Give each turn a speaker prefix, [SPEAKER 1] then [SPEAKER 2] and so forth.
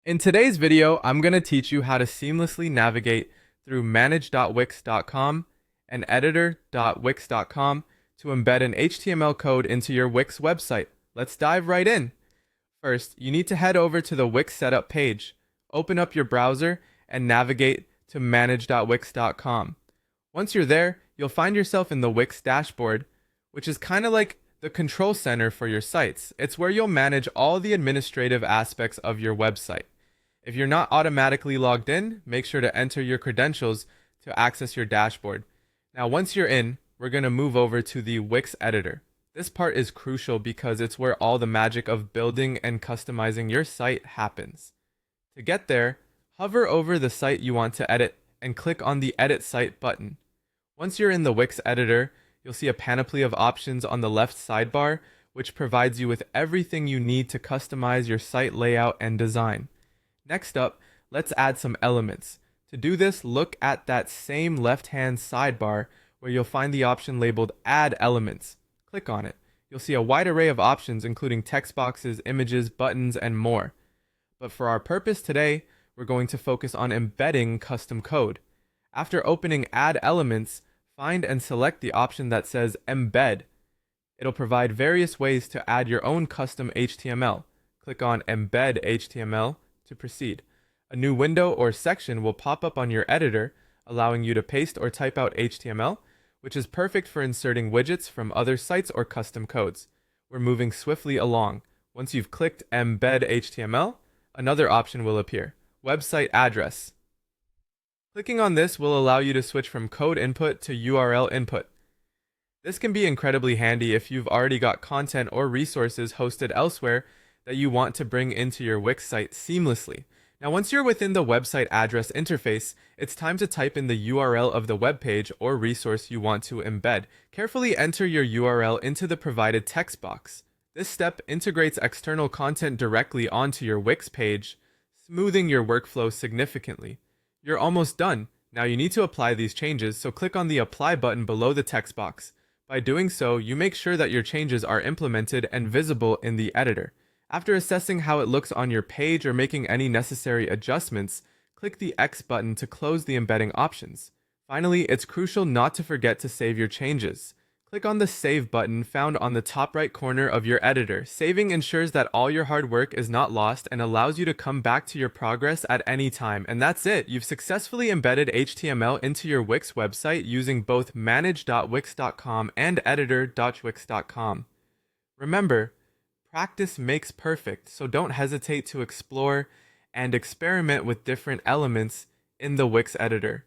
[SPEAKER 1] In today's video, I'm going to teach you how to seamlessly navigate through manage.wix.com and editor.wix.com to embed an HTML code into your Wix website. Let's dive right in. First, you need to head over to the Wix setup page, open up your browser, and navigate to manage.wix.com. Once you're there, you'll find yourself in the Wix dashboard, which is kind of like the control center for your sites. It's where you'll manage all the administrative aspects of your website. If you're not automatically logged in, make sure to enter your credentials to access your dashboard. Now, once you're in, we're going to move over to the Wix editor. This part is crucial because it's where all the magic of building and customizing your site happens. To get there, hover over the site you want to edit and click on the Edit Site button. Once you're in the Wix editor, you'll see a panoply of options on the left sidebar, which provides you with everything you need to customize your site layout and design. Next up, let's add some elements. To do this, look at that same left-hand sidebar where you'll find the option labeled Add Elements. Click on it. You'll see a wide array of options including text boxes, images, buttons, and more. But for our purpose today, we're going to focus on embedding custom code. After opening Add Elements, find and select the option that says Embed. It'll provide various ways to add your own custom HTML. Click on Embed HTML to proceed. A new window or section will pop up on your editor, allowing you to paste or type out HTML, which is perfect for inserting widgets from other sites or custom codes. We're moving swiftly along. Once you've clicked Embed HTML, another option will appear, Website Address. Clicking on this will allow you to switch from code input to URL input. This can be incredibly handy if you've already got content or resources hosted elsewhere that you want to bring into your Wix site seamlessly. Now, once you're within the website address interface, it's time to type in the URL of the web page or resource you want to embed. Carefully enter your URL into the provided text box. This step integrates external content directly onto your Wix page, smoothing your workflow significantly. You're almost done. Now you need to apply these changes, so click on the Apply button below the text box. By doing so, you make sure that your changes are implemented and visible in the editor. After assessing how it looks on your page or making any necessary adjustments, click the X button to close the embedding options. Finally, it's crucial not to forget to save your changes. Click on the Save button found on the top right corner of your editor. Saving ensures that all your hard work is not lost and allows you to come back to your progress at any time. And that's it! You've successfully embedded HTML into your Wix website using both manage.wix.com and editor.wix.com. Remember, practice makes perfect, so don't hesitate to explore and experiment with different elements in the Wix editor.